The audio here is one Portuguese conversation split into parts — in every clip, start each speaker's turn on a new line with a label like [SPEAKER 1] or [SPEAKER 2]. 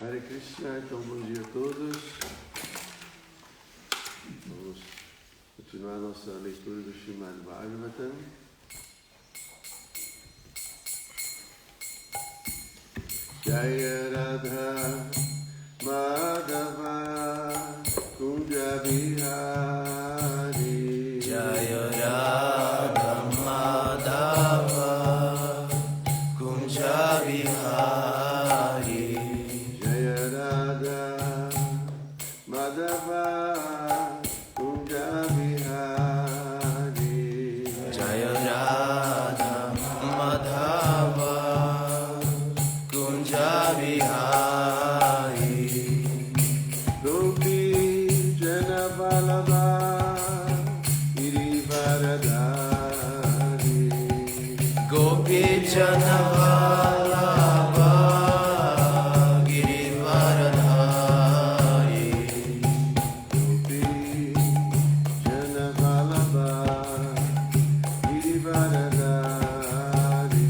[SPEAKER 1] Hare Krishna, então bom dia a todos. Vamos continuar nossa leitura do Srimad Bhagavatam. Jaya Radha Madhava Kunja Bihari.
[SPEAKER 2] Jaya Radha Madhava Kunja Bihari.
[SPEAKER 1] Jaya Radha Madhava Kunja Bihari.
[SPEAKER 2] Jaya Radha Madhava Kunja Bihari.
[SPEAKER 1] Gopi Jana Vallabha Girivaradhari.
[SPEAKER 2] Gopi Jana Vallabha Girivaradhari.
[SPEAKER 1] Gopi Jana Vallabha Girivaradhari.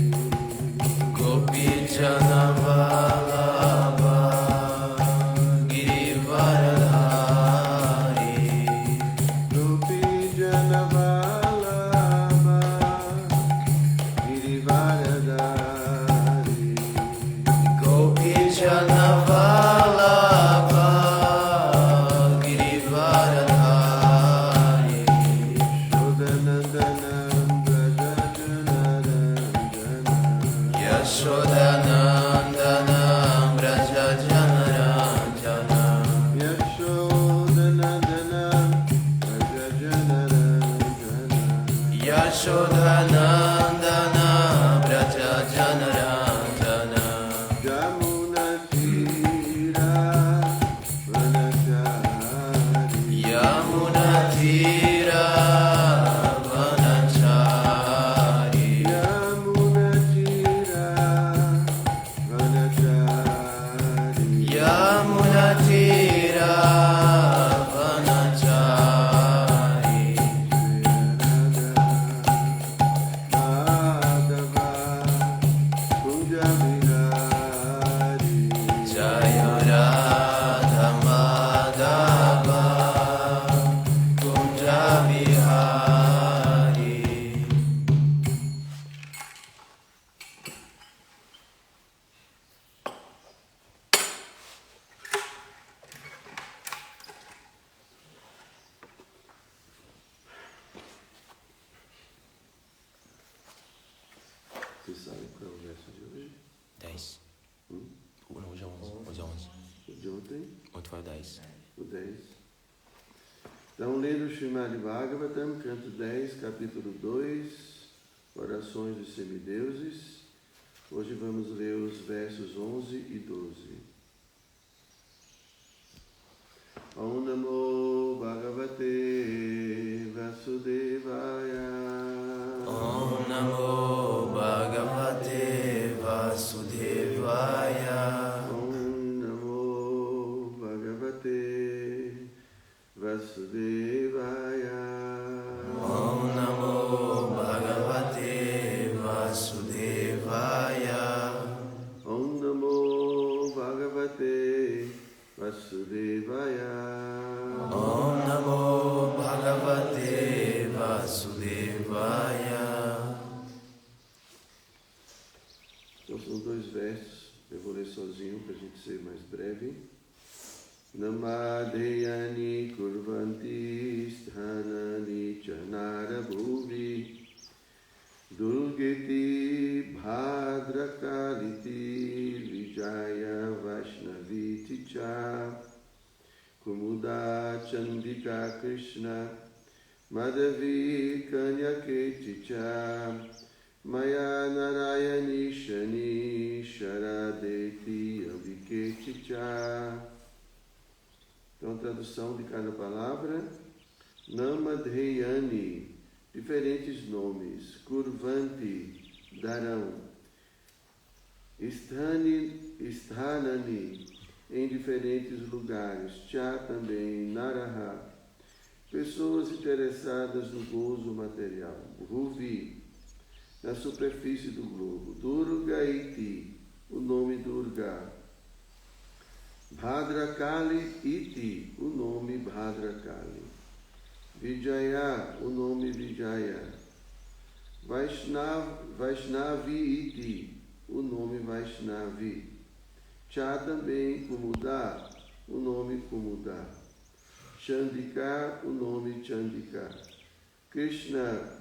[SPEAKER 2] Gopi Jana Vallabha Girivaradhari.
[SPEAKER 1] Gopi Jana Vallabha Girivaradhari.
[SPEAKER 2] Gopi Jana Vallabha Girivaradhari.
[SPEAKER 1] Shodanandanam Braja Jana Ranjana.
[SPEAKER 2] Yashodanandanam Braja Jana Ranjana.
[SPEAKER 1] Yashodanandanam Braja Jana Ranjana.
[SPEAKER 2] Yashodanandanam Braja Jana Ranjana.
[SPEAKER 1] Yamuna Tira Vanachari.
[SPEAKER 2] Yamuna Tira Vanachari.
[SPEAKER 1] Yamuna Tira Vanachari.
[SPEAKER 2] Yamuna Tira Vanachari.
[SPEAKER 1] Madhava Kunja Bihari.
[SPEAKER 2] Jaya Radha Madhava Kunja Bihari.
[SPEAKER 1] Vocês sabem qual é o verso de hoje?
[SPEAKER 2] 10. Não, hoje é 11. Hoje é 11.
[SPEAKER 1] O de ontem?
[SPEAKER 2] Ontem foi o 10.
[SPEAKER 1] O 10. Então, lendo o Srimad Bhagavatam, canto 10, capítulo 2, Orações dos Semideuses. Hoje vamos ler os versos 11 e 12. Om Namo Bhagavate Vasudevaya.
[SPEAKER 2] Om Namo Bhagavate Vasudevaya.
[SPEAKER 1] Om Namo Bhagavate Vasudevaya.
[SPEAKER 2] Om Namo Bhagavate Vasudevaya.
[SPEAKER 1] Om Namo Bhagavate Vasudevaya.
[SPEAKER 2] Om Namo Bhagavate Vasudevaya.
[SPEAKER 1] Então são dois versos, eu vou ler sozinho para a gente ser mais breve. Namadeyani kurvanti sthanani chanara bhuvi Durgeti bhadrakaliti vijaya vaishnaviti cha Kumuda chandika krishna madhavi kanyaketi cha Maya narayani shani sharadeti aviketi cha. Então, tradução de cada palavra. Namadheyani, diferentes nomes. Kurvanti, darão. Sthanani, em diferentes lugares. Cha também, Naraha, pessoas interessadas no gozo material. Bhuvi, na superfície do globo. Durgaiti, o nome Durga. Bhadrakali iti, o nome Bhadrakali. Vijaya, o nome Vijaya. Vaishnavi iti, o nome Vaishnavi. Cha também Kumuda, o nome Kumuda. Chandika, o nome Chandika. Krishna,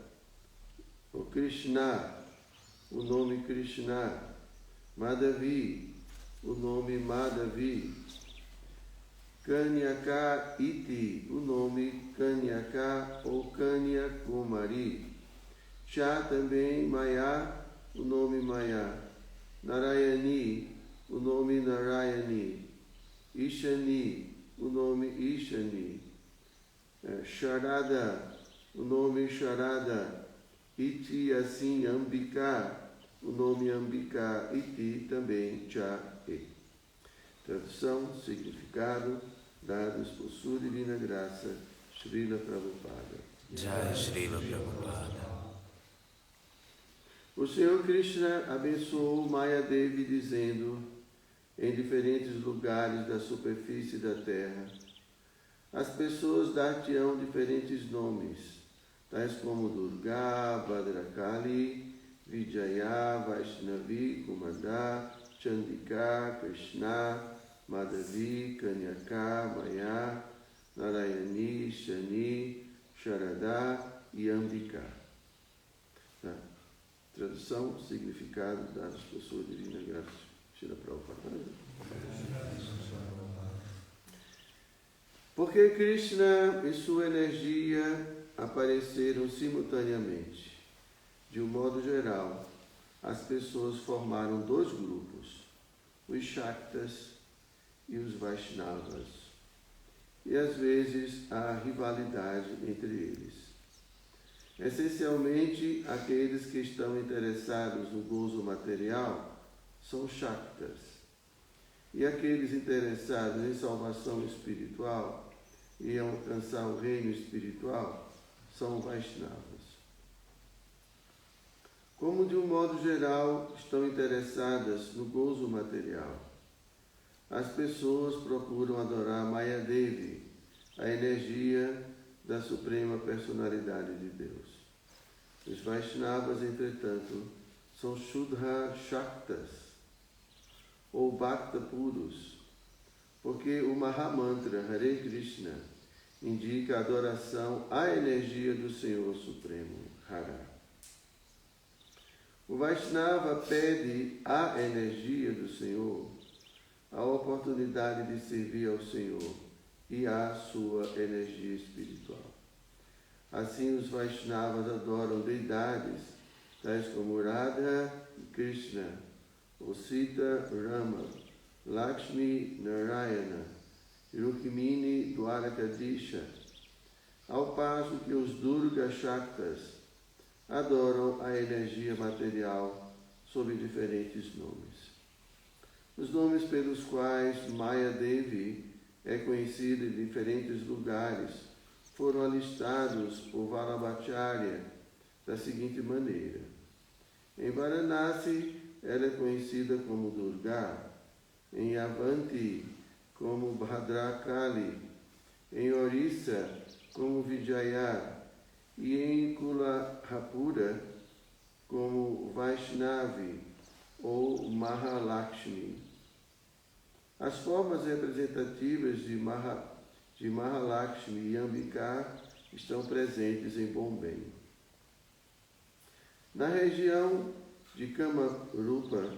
[SPEAKER 1] o nome Krishna. Madhavi, o nome Madhavi. Kanyaka iti, o nome Kanyaka ou Kanyakumari. Cha também Maya, o nome Maya. Narayani, o nome Narayani. Ishani, o nome Ishani. Sharada, o nome Sharada. Iti, assim, Ambika, o nome Ambika. Iti também Cha e. Tradução, significado, dados por sua divina graça, Srila Prabhupada.
[SPEAKER 2] Jai Srila Prabhupada.
[SPEAKER 1] O Senhor Krishna abençoou Mayadevi dizendo, em diferentes lugares da superfície da terra, as pessoas dar-te-ão diferentes nomes, tais como Durga, Bhadrakali, Vijaya, Vaishnavi, Kumada, Chandika, Krishna, Madhavi, Kanyaka, Maya, Narayani, Shani, Sharada e Ambika. Tá? Tradução, significado, dados por sua divina graça. Shila Prabhupada. Porque Krishna e sua energia apareceram simultaneamente. De um modo geral, as pessoas formaram dois grupos, os Shaktas e os Vaishnavas, e às vezes há rivalidade entre eles. Essencialmente, aqueles que estão interessados no gozo material são Shaktas, e aqueles interessados em salvação espiritual e em alcançar o reino espiritual são Vaishnavas. Como de um modo geral estão interessadas no gozo material, as pessoas procuram adorar Mayadevi, a energia da Suprema Personalidade de Deus. Os Vaishnavas, entretanto, são Shuddha Shaktas, ou Bhakta puros, porque o Mahamantra Hare Krishna indica a adoração à energia do Senhor Supremo, Hara. O Vaishnava pede à energia do Senhor a oportunidade de servir ao Senhor e à sua energia espiritual. Assim, os Vaishnavas adoram deidades tais como Radha e Krishna, ou Sita, Rama, Lakshmi, Narayana, Rukmini, Dwarakadisha, ao passo que os Durga Shaktas adoram a energia material sob diferentes nomes. Os nomes pelos quais Mayadevi é conhecida em diferentes lugares foram alistados por Vallabhacharya da seguinte maneira. Em Varanasi, ela é conhecida como Durga, em Avanti, como Bhadrakali, em Orissa, como Vijaya, e em Kulahapura, como Vaishnavi ou Mahalakshmi. As formas representativas de Mahalakshmi e Ambika estão presentes em Bombay. Na região de Kamarupa,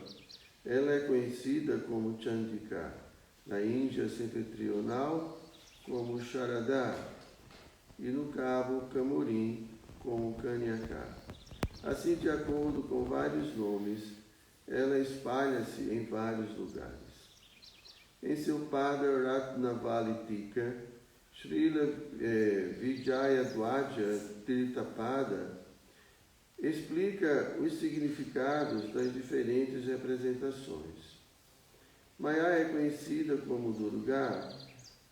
[SPEAKER 1] ela é conhecida como Chandika, na Índia setentrional como Sharada e no Cabo Camorim como Kanyaka. Assim, de acordo com vários nomes, ela espalha-se em vários lugares. Em seu Pada Ratnavalitika, Srila Vijayadwaja Tirthapada explica os significados das diferentes representações. Maya é conhecida como Durga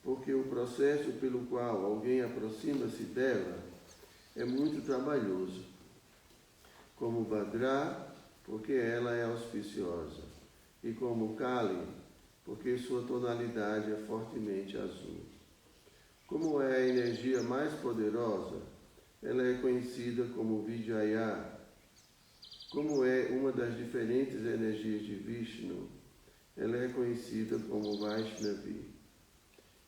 [SPEAKER 1] porque o processo pelo qual alguém aproxima-se dela é muito trabalhoso. Como Bhadra, porque ela é auspiciosa. E como Kali, porque sua tonalidade é fortemente azul. Como é a energia mais poderosa, ela é conhecida como Vijaya. Como é uma das diferentes energias de Vishnu, ela é conhecida como Vaishnavi.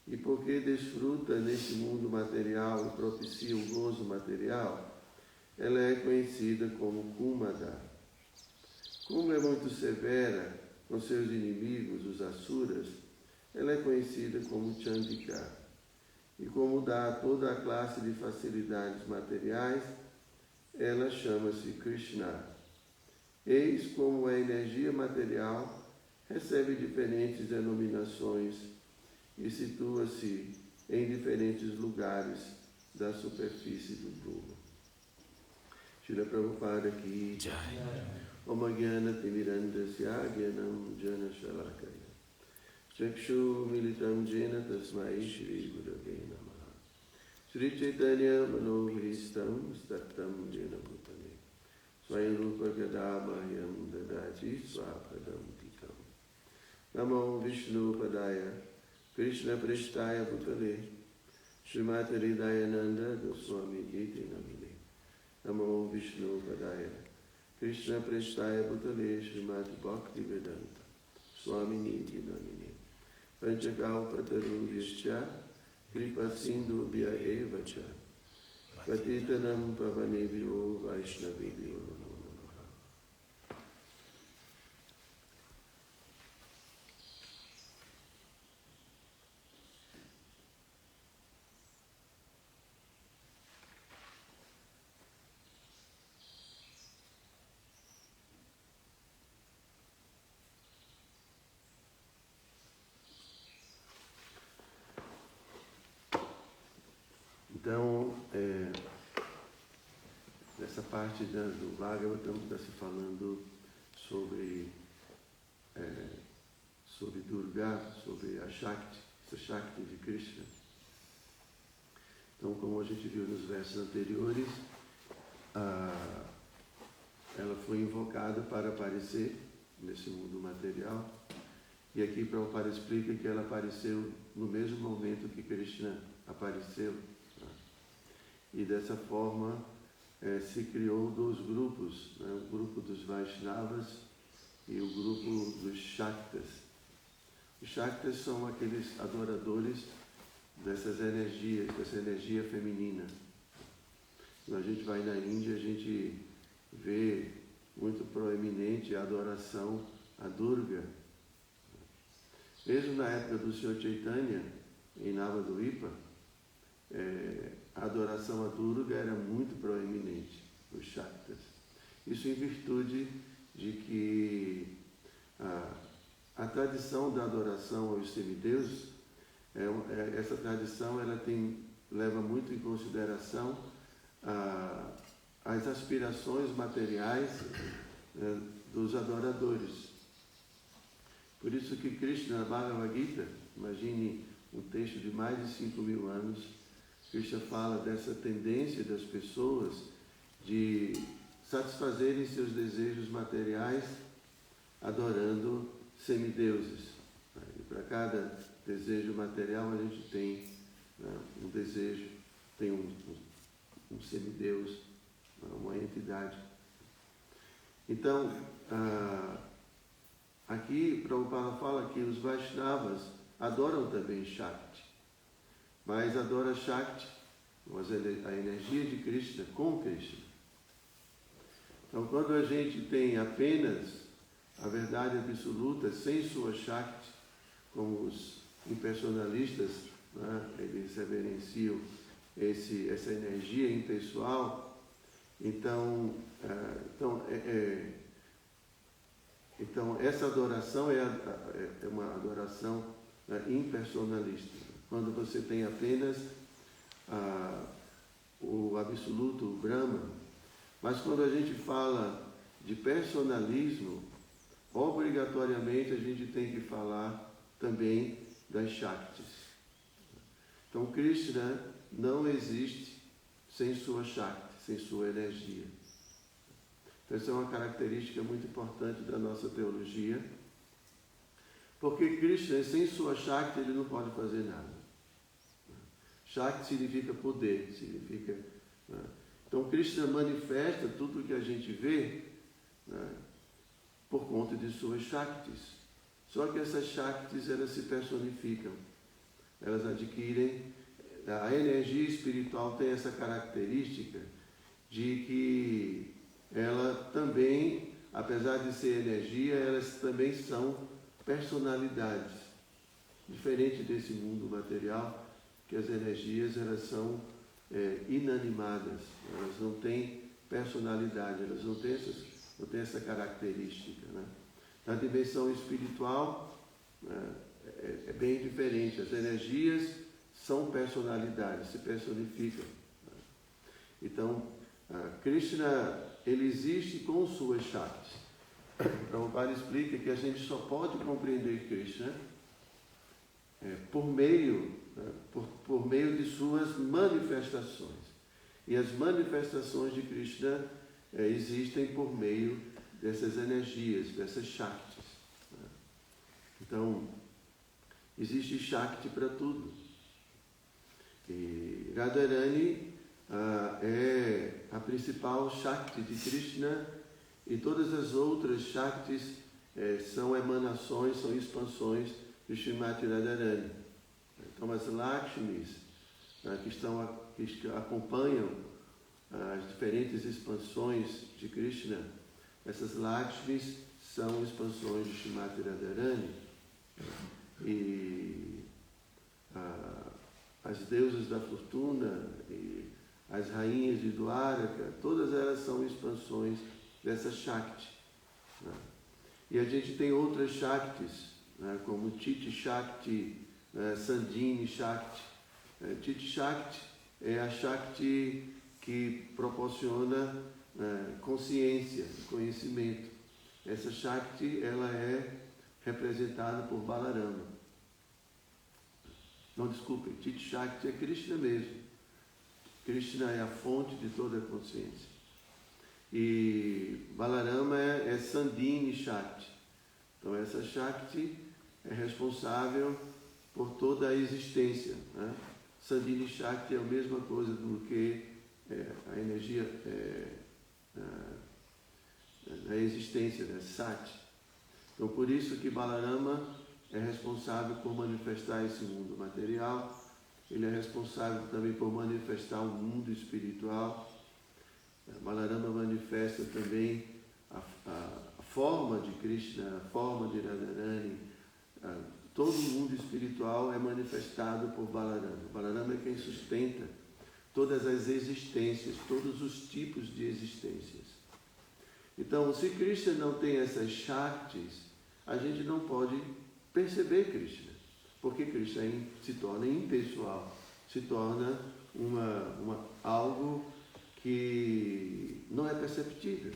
[SPEAKER 1] E porque desfruta neste mundo material e propicia o gozo material, ela é conhecida como Kumada. Como é muito severa com seus inimigos, os Asuras, ela é conhecida como Chandika. E como dá toda a classe de facilidades materiais, ela chama-se Krishna. Eis como a energia material recebe diferentes denominações e situa-se em diferentes lugares da superfície do globo. Srila Prabhupada aqui. Om Jnana Timirandasya Jnanam Jana Shalakaya Chakshu Militam Jena Tasmai Shri Gurave Namaha Shri Chaitanya Manohristam Stattam Jena Bhutane Swayam Rupa Gadamahyam Dadati Swapadam Tikam Namo Vishnu Padaya Krishna Prestaya Bhutale Srimati Hridayananda Goswami Iti Namine Namo Vishnu Padaya Krishna Prestaya Bhutale Srimati Bhakti Vedanta Swamini Iti Namine Panchakalpatarubhyascha Kripa Sindhubhya Eva Cha Patitanam Pavanebhyo Vaishnavebhyo Namo Namaha. Então, nessa parte do Bhagavatam está se falando sobre Durga, sobre a Shakti, essa Shakti de Krishna. Então, como a gente viu nos versos anteriores, ela foi invocada para aparecer nesse mundo material. E aqui Prabhupada explica que ela apareceu no mesmo momento que Krishna apareceu. E dessa forma se criou dois grupos, o grupo dos Vaishnavas e o grupo dos Shaktas. Os Shaktas são aqueles adoradores dessas energias, dessa energia feminina. Quando a gente vai na Índia, a gente vê muito proeminente a adoração a Durga. Mesmo na época do Sr. Chaitanya, em Navadvipa, a adoração a Durga era muito proeminente, os Shaktas. Isso em virtude de que a tradição da adoração aos semideuses, essa tradição ela leva muito em consideração as aspirações materiais dos adoradores. Por isso que Krishna, na Bhagavad Gita, imagine um texto de mais de 5.000 anos, Krishna fala dessa tendência das pessoas de satisfazerem seus desejos materiais adorando semideuses. E para cada desejo material a gente tem um desejo, tem um semideus, uma entidade. Então, aqui Prabhupada fala que os Vaishnavas adoram também Shakti, mas adora Shakti, a energia de Krishna, com Krishna. Então, quando a gente tem apenas a verdade absoluta, sem sua Shakti, como os impersonalistas, eles reverenciam essa energia impessoal, então essa adoração é uma adoração impersonalista. Quando você tem apenas o absoluto, o Brahma. Mas quando a gente fala de personalismo, obrigatoriamente a gente tem que falar também das Shaktis. Então Krishna não existe sem sua Shakti, sem sua energia. Então essa é uma característica muito importante da nossa teologia. Porque Krishna, sem sua Shakti, ele não pode fazer nada. Shakti significa poder, significa... Então, Krishna manifesta tudo o que a gente vê, por conta de suas Shaktis. Só que essas Shaktis, elas se personificam. Elas adquirem... A energia espiritual tem essa característica de que ela também, apesar de ser energia, elas também são personalidades. Diferente desse mundo material, que as energias elas são inanimadas, elas não têm personalidade, elas não têm essa característica. Né? Na dimensão espiritual é bem diferente, as energias são personalidades, se personificam. Então, Krishna, ele existe com suas Shaktis. Prabhupada explica que a gente só pode compreender Krishna por meio de suas manifestações. E as manifestações de Krishna existem por meio dessas energias, dessas Shaktis. Então, existe Shakti para tudo. E Radharani é a principal Shakti de Krishna, e todas as outras Shaktis são emanações, são expansões de Srimati Radharani. Então as Lakshmis, que acompanham as diferentes expansões de Krishna, essas Lakshmis são expansões de Srimati Radharani. E as deusas da fortuna e as rainhas de Dwaraka, todas elas são expansões dessa Shakti. Né? E a gente tem outras Shaktis, né? Como Titi Shakti, Sandini Shakti. Titi Shakti é a Shakti que proporciona consciência, conhecimento. Essa Shakti, ela é representada por Balarama. Não, desculpem, Titi Shakti é Krishna mesmo. Krishna é a fonte de toda a consciência. E Balarama é Sandini Shakti. Então essa Shakti é responsável por toda a existência. Né? Sandini Shakti é a mesma coisa do que a energia da existência, da Sati. Então por isso que Balarama é responsável por manifestar esse mundo material, ele é responsável também por manifestar o mundo espiritual. Balarama manifesta também a forma de Krishna, a forma de Radharani. Todo o mundo espiritual é manifestado por Balarama. Balarama é quem sustenta todas as existências, todos os tipos de existências. Então, se Krishna não tem essas Shaktis, a gente não pode perceber Krishna, porque Krishna se torna impessoal, se torna algo que não é perceptível.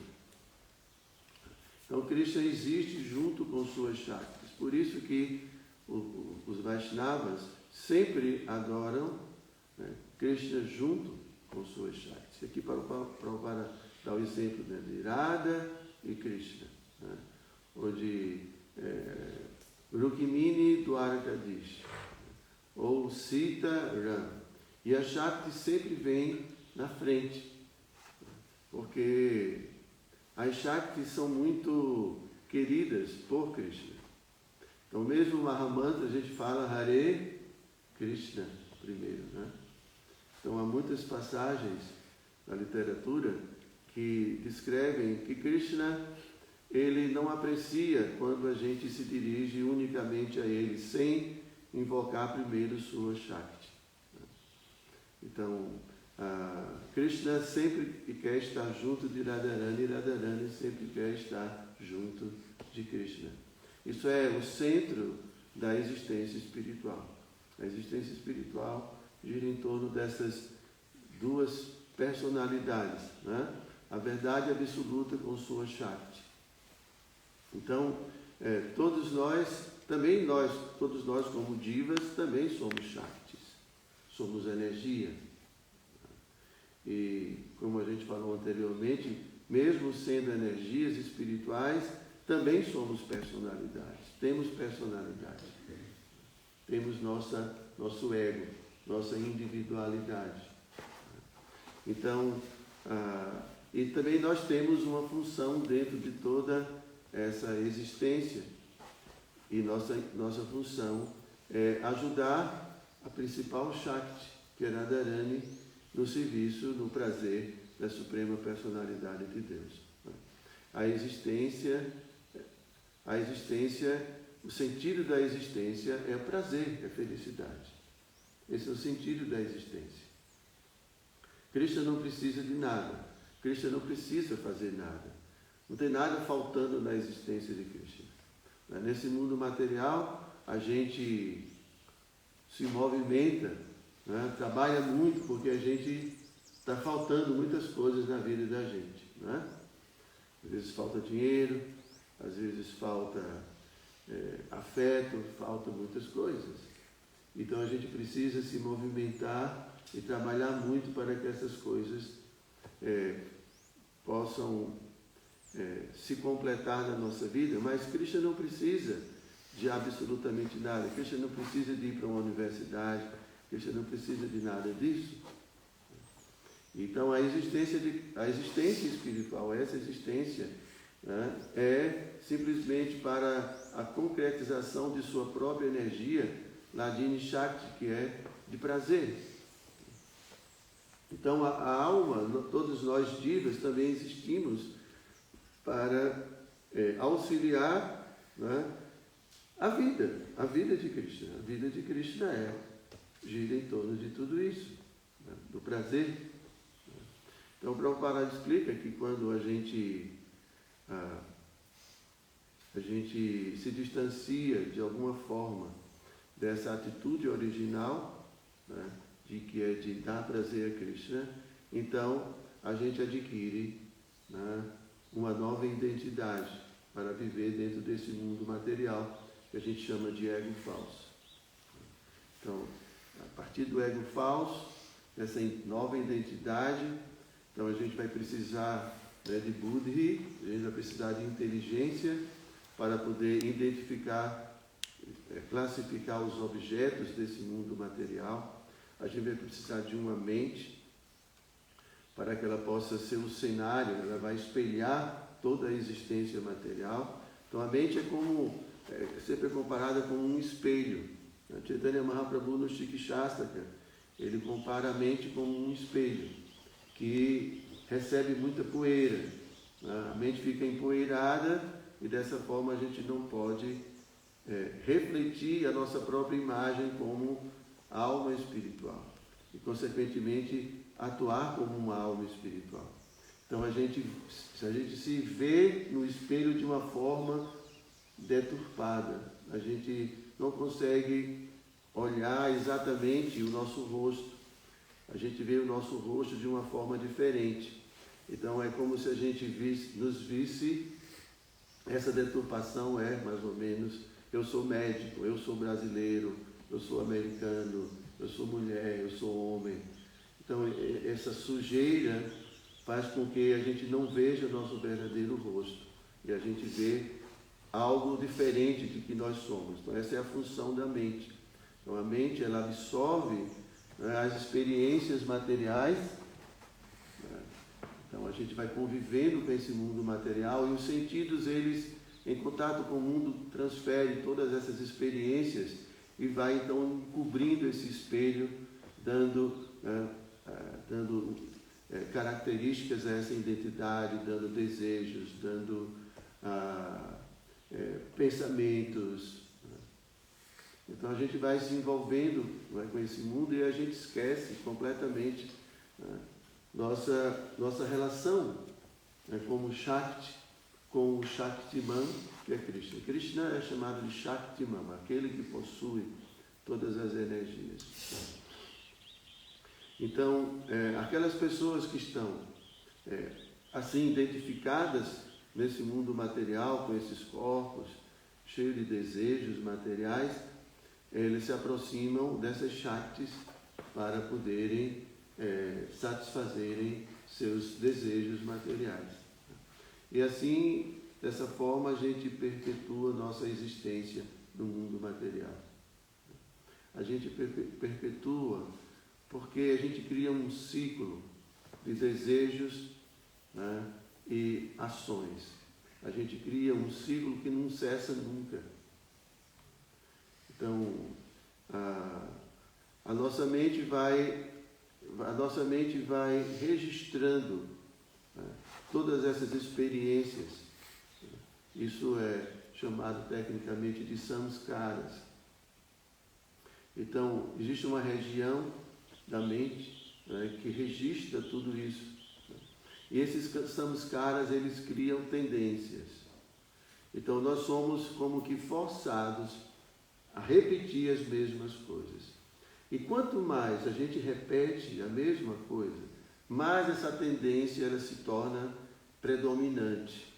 [SPEAKER 1] Então Krishna existe junto com suas Shaktis, por isso que os Vaishnavas sempre adoram Krishna junto com suas Shaktis. Aqui para dar o exemplo de Radha e Krishna, onde Rukmini Dwarkadish, ou Sita Ram. E a Shakti sempre vem na frente, porque as Shaktis são muito queridas por Krishna. Então mesmo no Mahamantra a gente fala Hare Krishna primeiro. Né? Então há muitas passagens na literatura que descrevem que Krishna ele não aprecia quando a gente se dirige unicamente a ele, sem invocar primeiro sua Shakti. Então, Krishna sempre quer estar junto de Radharani, e Radharani sempre quer estar junto de Krishna. Isso é o centro da existência espiritual. A existência espiritual gira em torno dessas duas personalidades, né? A verdade absoluta com sua Shakti. Então, todos nós como divas, também somos Shaktis, somos energia. E, como a gente falou anteriormente, mesmo sendo energias espirituais, também somos personalidades. temos personalidade, temos nosso ego, nossa individualidade. Então, e também nós temos uma função dentro de toda essa existência. E nossa função é ajudar a principal Shakti, que é Radharani, no serviço, no prazer da Suprema Personalidade de Deus. A existência, o sentido da existência é prazer, é felicidade. Esse é o sentido da existência. Krishna não precisa de nada. Krishna não precisa fazer nada. Não tem nada faltando na existência de Krishna. Nesse mundo material, a gente se movimenta, né? Trabalha muito porque a gente está faltando muitas coisas na vida da gente. Né? Às vezes falta dinheiro, às vezes falta afeto, faltam muitas coisas. Então a gente precisa se movimentar e trabalhar muito para que essas coisas possam se completar na nossa vida, mas Krishna não precisa de absolutamente nada. Krishna não precisa de ir para uma universidade, Krishna não precisa de nada disso. Então a existência espiritual, essa existência, né, é simplesmente para a concretização de sua própria energia, Ladini Shakti, que é de prazer. Então a alma, todos nós divas também existimos para auxiliar, né, a vida de Krishna. A vida de Krishna gira em torno de tudo isso, né, do prazer. Então, Prabhupada explica que quando a gente se distancia de alguma forma dessa atitude original, né, de dar prazer a Krishna, então a gente adquire, né, uma nova identidade para viver dentro desse mundo material que a gente chama de ego falso. Então, a partir do ego falso, dessa nova identidade, então a gente vai precisar, né, de buddhi, a gente vai precisar de inteligência para poder identificar, classificar os objetos desse mundo material. A gente vai precisar de uma mente para que ela possa ser um cenário, ela vai espelhar toda a existência material. Então a mente sempre é comparada com um espelho. Chaitanya Mahaprabhu no Shikshastaka, ele compara a mente como um espelho que recebe muita poeira. A mente fica empoeirada e dessa forma a gente não pode refletir a nossa própria imagem como alma espiritual e, consequentemente, atuar como uma alma espiritual. Então, se a gente se vê no espelho de uma forma deturpada, a gente não consegue olhar exatamente o nosso rosto. A gente vê o nosso rosto de uma forma diferente. Então, é como se a gente nos visse, essa deturpação é mais ou menos: eu sou médico, eu sou brasileiro, eu sou americano, eu sou mulher, eu sou homem. Então, essa sujeira faz com que a gente não veja o nosso verdadeiro rosto e a gente vê algo diferente de que nós somos. Então, essa é a função da mente. Então, a mente, ela absorve, né, as experiências materiais. Então, a gente vai convivendo com esse mundo material e os sentidos, eles, em contato com o mundo, transferem todas essas experiências e vai, então, cobrindo esse espelho, dando características a essa identidade, dando desejos, dando pensamentos. Então a gente vai se envolvendo, né, com esse mundo e a gente esquece completamente, né, nossa relação, né, como Shakti, com o Shaktiman, que é Krishna. Krishna é chamado de Shaktiman, aquele que possui todas as energias. Então, aquelas pessoas que estão assim identificadas nesse mundo material, com esses corpos cheios de desejos materiais, eles se aproximam dessas Shaktis para poderem satisfazerem seus desejos materiais. E assim, dessa forma a gente perpetua nossa existência no mundo material. A gente perpetua porque a gente cria um ciclo de desejos, né, e ações. A gente cria um ciclo que não cessa nunca. Então, a nossa mente vai registrando, né, todas essas experiências. Isso é chamado tecnicamente de samskaras. Então, existe uma região da mente, né, que registra tudo isso. E esses samskaras, eles criam tendências. Então, nós somos como que forçados a repetir as mesmas coisas. E quanto mais a gente repete a mesma coisa, mais essa tendência ela se torna predominante.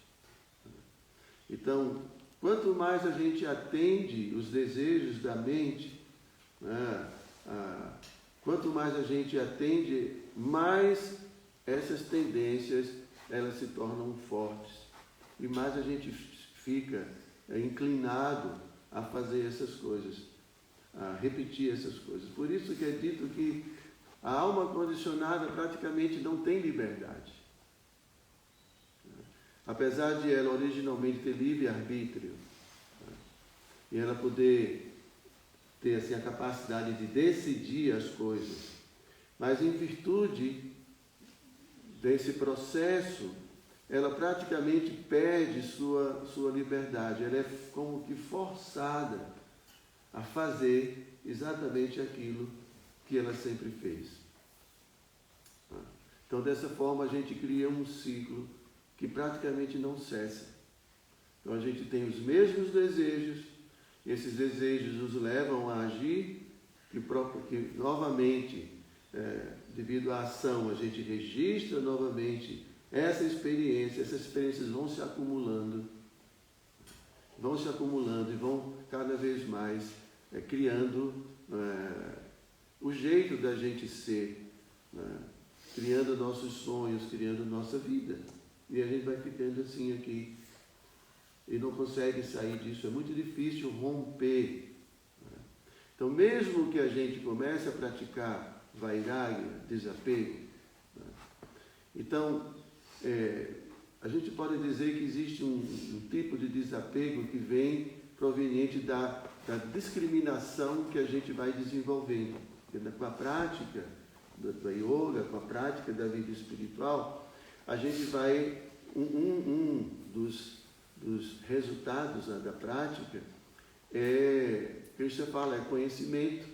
[SPEAKER 1] Então, quanto mais a gente atende os desejos da mente, né, quanto mais a gente atende, mais essas tendências elas se tornam fortes. E mais a gente fica inclinado a fazer essas coisas, a repetir essas coisas. Por isso que é dito que a alma condicionada praticamente não tem liberdade. Apesar de ela originalmente ter livre-arbítrio, e ela poder ter assim, a capacidade de decidir as coisas, mas em virtude desse processo, ela praticamente perde sua liberdade. Ela é como que forçada a fazer exatamente aquilo que ela sempre fez. Então, dessa forma, a gente cria um ciclo que praticamente não cessa. Então, a gente tem os mesmos desejos, esses desejos nos levam a agir, que novamente, devido à ação, a gente registra novamente essas experiências vão se acumulando e vão cada vez mais criando o jeito da gente ser, né? Criando nossos sonhos, criando nossa vida. E a gente vai ficando assim aqui e não consegue sair disso. É muito difícil romper. Né? Então, mesmo que a gente comece a praticar vairagya, desapego, né? Então, a gente pode dizer que existe um tipo de desapego que vem proveniente da discriminação que a gente vai desenvolvendo. Com a prática da yoga, com a prática da vida espiritual, a gente vai, um dos resultados da prática Krishna fala, é conhecimento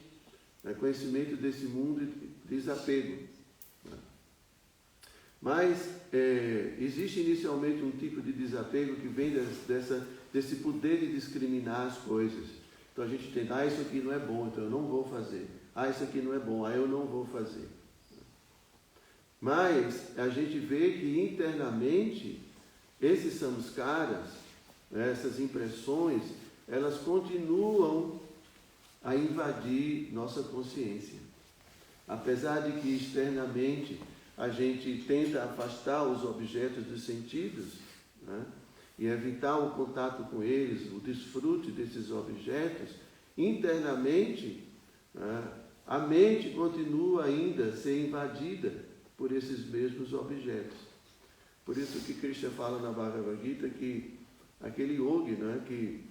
[SPEAKER 1] desse mundo de desapego. Mas existe inicialmente um tipo de desapego que vem desse poder de discriminar as coisas. Então a gente tenta, isso aqui não é bom, então eu não vou fazer. Isso aqui não é bom, eu não vou fazer. Mas a gente vê que internamente esses samskaras, essas impressões, elas continuam a invadir nossa consciência. Apesar de que externamente a gente tenta afastar os objetos dos sentidos, né, e evitar o contato com eles, o desfrute desses objetos, internamente, né, a mente continua ainda a ser invadida por esses mesmos objetos. Por isso que Krishna fala na Bhagavad Gita que aquele yogi, né, que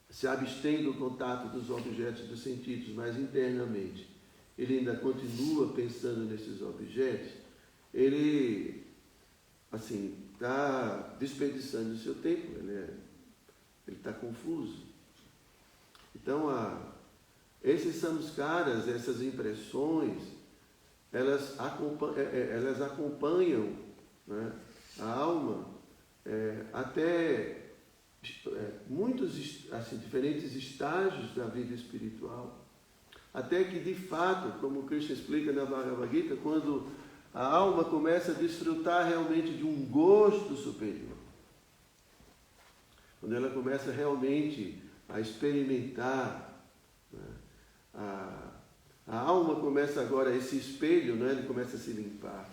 [SPEAKER 1] se abstém do contato dos objetos dos sentidos, mas internamente ele ainda continua pensando nesses objetos, ele, assim, está desperdiçando o seu tempo, ele está confuso. Então, esses samskaras, essas impressões, elas acompanham, né, a alma até muitos assim, diferentes estágios da vida espiritual, até que, de fato, como Krishna explica na Bhagavad Gita, quando a alma começa a desfrutar realmente de um gosto superior, quando ela começa realmente a experimentar, né, a alma começa agora, esse espelho, né, ele começa a se limpar.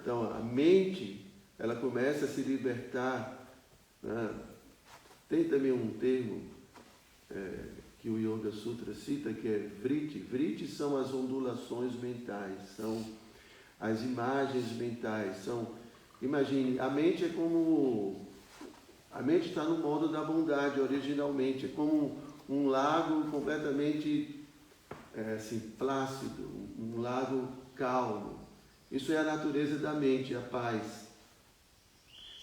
[SPEAKER 1] Então, a mente, ela começa a se libertar, né? Tem também um termo que o Yoga Sutra cita, que é vritti. Vritti são as ondulações mentais, são as imagens mentais. Imagine, a mente é como... A mente está no modo da bondade originalmente, é como um lago completamente assim, plácido, um lago calmo. Isso é a natureza da mente, a paz.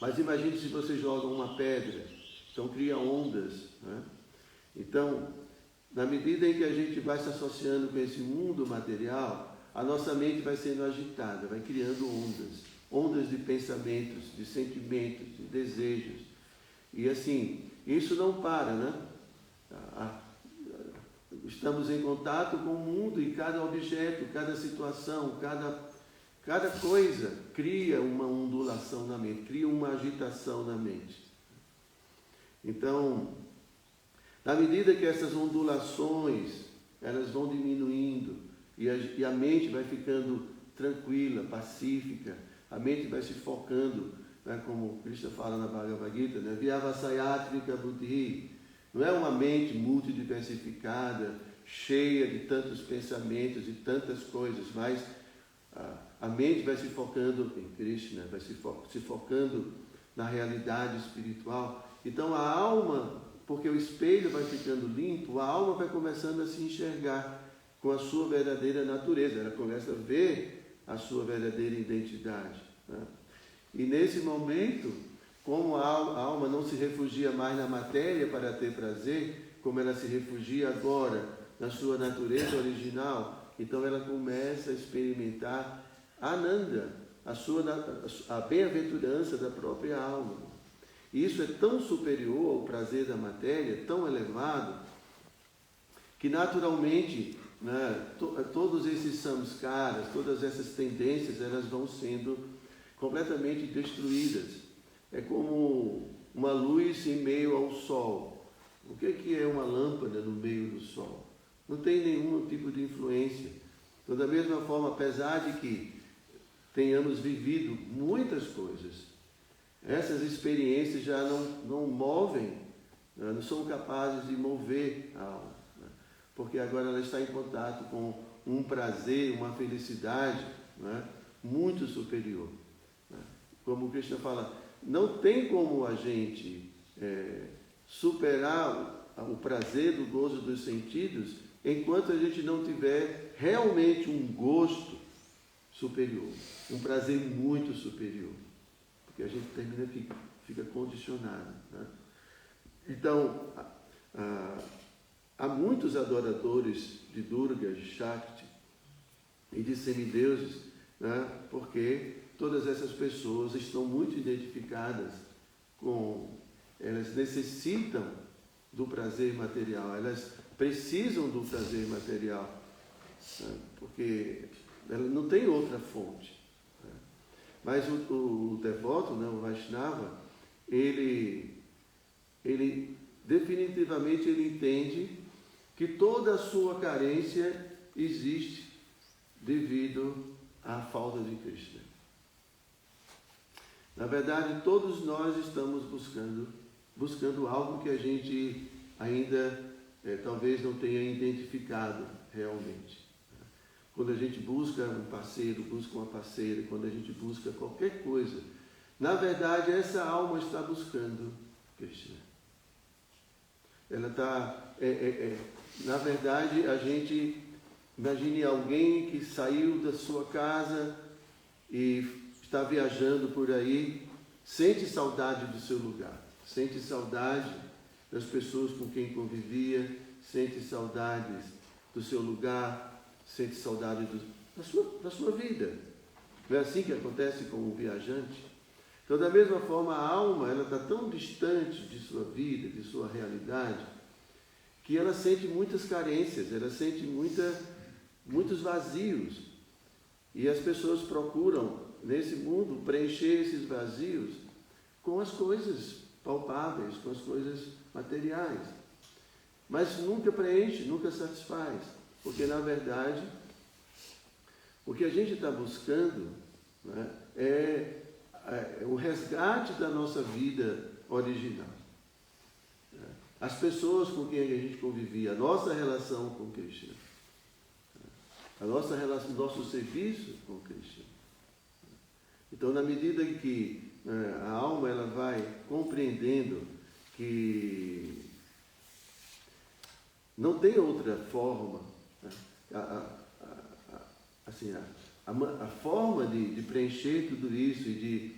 [SPEAKER 1] Mas imagine se você joga uma pedra, então cria ondas, né? Então, na medida em que a gente vai se associando com esse mundo material, a nossa mente vai sendo agitada, vai criando ondas de pensamentos, de sentimentos, de desejos. E assim, isso não para, né? Estamos em contato com o mundo e cada objeto, cada situação, cada coisa cria uma ondulação na mente, cria uma agitação na mente. Então, na medida que essas ondulações elas vão diminuindo e a mente vai ficando tranquila, pacífica, a mente vai se focando, né, como Krishna fala na Bhagavad Gita, né, Vyavasayatrika Buddhi, não é uma mente multidiversificada, cheia de tantos pensamentos e tantas coisas, mas a mente vai se focando em Krishna, vai se focando na realidade espiritual. Então a alma, porque o espelho vai ficando limpo, a alma vai começando a se enxergar com a sua verdadeira natureza, ela começa a ver a sua verdadeira identidade, né? E nesse momento, como a alma não se refugia mais na matéria para ter prazer, como ela se refugia agora na sua natureza original, então ela começa a experimentar Ananda, a bem-aventurança da própria alma. E isso é tão superior ao prazer da matéria, tão elevado, que naturalmente, né, todos esses samskaras, todas essas tendências, elas vão sendo completamente destruídas. É como uma luz em meio ao sol. O que é uma lâmpada no meio do sol? Não tem nenhum tipo de influência. Então, da mesma forma, apesar de que tenhamos vivido muitas coisas, essas experiências já não movem, não são capazes de mover a alma, né? Porque agora ela está em contato com um prazer, uma felicidade, né, muito superior. Como o Krishna fala, não tem como a gente superar o prazer do gozo dos sentidos enquanto a gente não tiver realmente um gosto superior, um prazer muito superior, porque a gente termina que fica condicionado, né? Então, há muitos adoradores de Durga, de Shakti e de semideuses, né? Porque todas essas pessoas estão muito identificadas elas necessitam do prazer material, elas precisam do prazer material, né? Porque ela não tem outra fonte, né? Mas o devoto, né, o Vaishnava, ele definitivamente ele entende que toda a sua carência existe devido à falta de Krishna. Na verdade, todos nós estamos buscando algo que a gente ainda talvez não tenha identificado realmente. Quando a gente busca um parceiro, busca uma parceira, quando a gente busca qualquer coisa, na verdade, essa alma está buscando Krishna. Ela está... na verdade, a gente... Imagine alguém que saiu da sua casa e está viajando por aí, sente saudade do seu lugar, sente saudade das pessoas com quem convivia, sente saudades do seu lugar, sente saudade da sua vida. Não é assim que acontece com o viajante? Então, da mesma forma, a alma ela está tão distante de sua vida, de sua realidade, que ela sente muitas carências, ela sente muitos vazios. E as pessoas procuram, nesse mundo, preencher esses vazios com as coisas palpáveis, com as coisas materiais. Mas nunca preenche, nunca satisfaz. Porque, na verdade, o que a gente está buscando, né, é o resgate da nossa vida original. As pessoas com quem a gente convivia, a nossa relação com Krishna, a nossa relação, nosso serviço com Krishna. Então, na medida em que a alma ela vai compreendendo que não tem outra forma, né? A forma de preencher tudo isso e de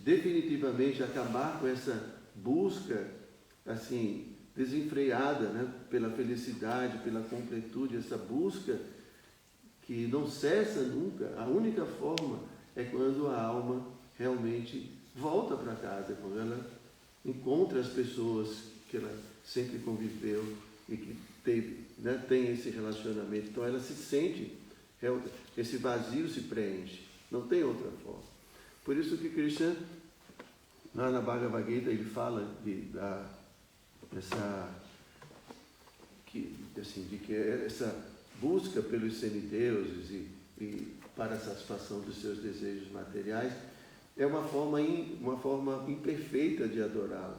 [SPEAKER 1] definitivamente acabar com essa busca assim desenfreada, né? Pela felicidade, pela completude, essa busca que não cessa nunca. A única forma é quando a alma realmente volta para casa, quando ela encontra as pessoas que ela sempre conviveu e que teve, né, tem esse relacionamento. Então ela se sente, esse vazio se preenche. Não tem outra forma. Por isso que Krishna, lá na Bhagavad Gita, ele fala de que essa busca pelos semideuses e para a satisfação dos seus desejos materiais é uma forma imperfeita de adorá-lo,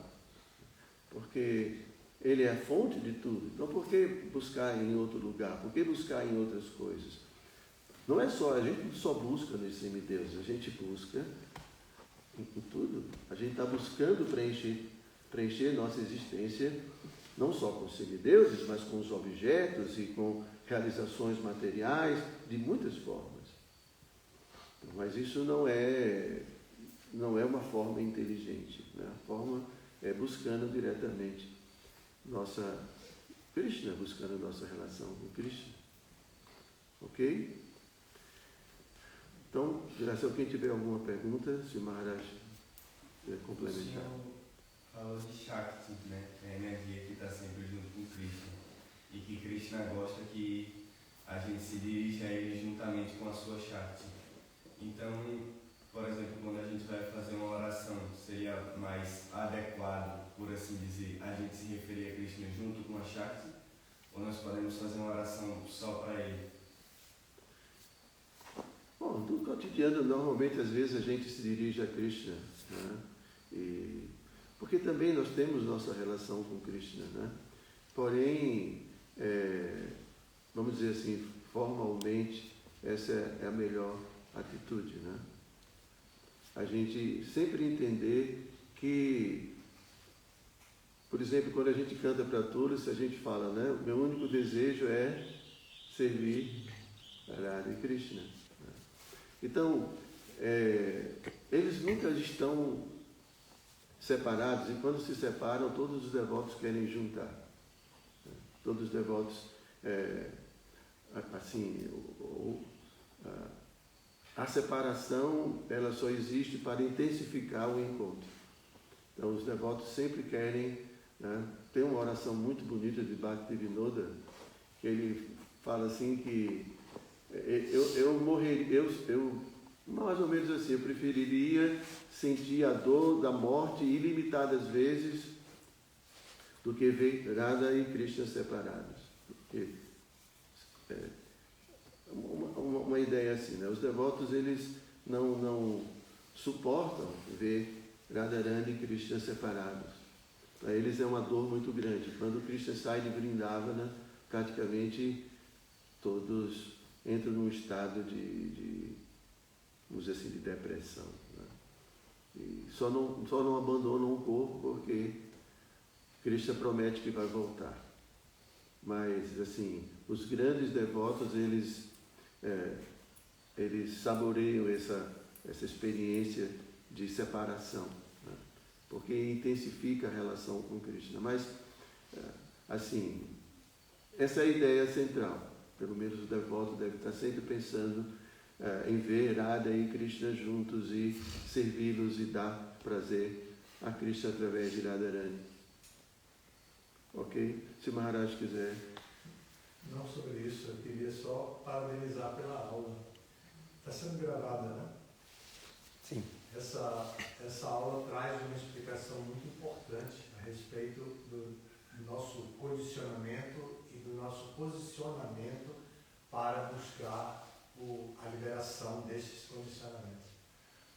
[SPEAKER 1] porque ele é a fonte de tudo. Então, por que buscar em outro lugar? Por que buscar em outras coisas? Não é só, a gente não só busca nos semideuses, a gente busca em tudo. A gente está buscando preencher nossa existência não só com os semideuses, mas com os objetos e com realizações materiais de muitas formas. Mas isso não é uma forma inteligente, né? A forma é buscando diretamente nossa Krishna, buscando a nossa relação com Krishna. Ok? Então, se quem tiver alguma pergunta, se o Maharaj quiser complementar.
[SPEAKER 3] O senhor falou de Shakti, né? É a energia que está sempre junto com Krishna. E que Krishna gosta que a gente se dirija a ele juntamente com a sua Shakti. Então, por exemplo, quando a gente vai fazer uma oração, seria mais adequado, por assim dizer, a gente se referir a Krishna junto com a Shakti? Ou nós podemos fazer uma oração só para ele?
[SPEAKER 1] Bom, no cotidiano, normalmente, às vezes, a gente se dirige a Krishna, né? Porque também nós temos nossa relação com Krishna, né? Porém, vamos dizer assim, formalmente, essa é a melhor atitude, né? A gente sempre entender que, por exemplo, quando a gente canta para todos, a gente fala, né? O meu único desejo é servir Radha e Krishna. Então, eles nunca estão separados, e quando se separam, todos os devotos querem juntar. Todos os devotos, a separação, ela só existe para intensificar o encontro. Então, os devotos sempre querem, né? Tem uma oração muito bonita de Bhaktivinoda, que ele fala assim que mais ou menos assim, eu preferiria sentir a dor da morte ilimitadas vezes do que ver Radha e Krishna separados. Porque uma ideia assim, né? Os devotos, eles não suportam ver Radharani e Krishna separados. Para eles é uma dor muito grande. Quando Krishna sai de Vrindavana, praticamente todos entram num estado vamos dizer assim, de depressão, né? E só não abandonam o corpo porque Krishna promete que vai voltar. Mas, assim, os grandes devotos, eles saboreiam essa experiência de separação, né? Porque intensifica a relação com Krishna. Mas, assim, essa é a ideia central. Pelo menos o devoto deve estar sempre pensando em ver Radha e Krishna juntos e servi-los e dar prazer a Krishna através de Radharani. Ok? Se o Maharaj quiser.
[SPEAKER 4] Não sobre isso, eu queria só parabenizar pela aula. Está sendo gravada, né?
[SPEAKER 2] Sim.
[SPEAKER 4] Essa aula traz uma explicação muito importante a respeito do nosso condicionamento e do nosso posicionamento para buscar a liberação desses condicionamentos.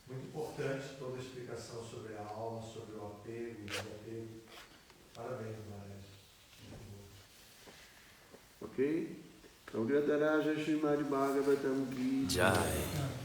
[SPEAKER 4] Muito importante toda a explicação sobre a alma, sobre o apego e o desapego. Parabéns, Maharaj.
[SPEAKER 1] Ok? Então, Grataraja Srimad Bhagavatam Ki
[SPEAKER 2] Jai.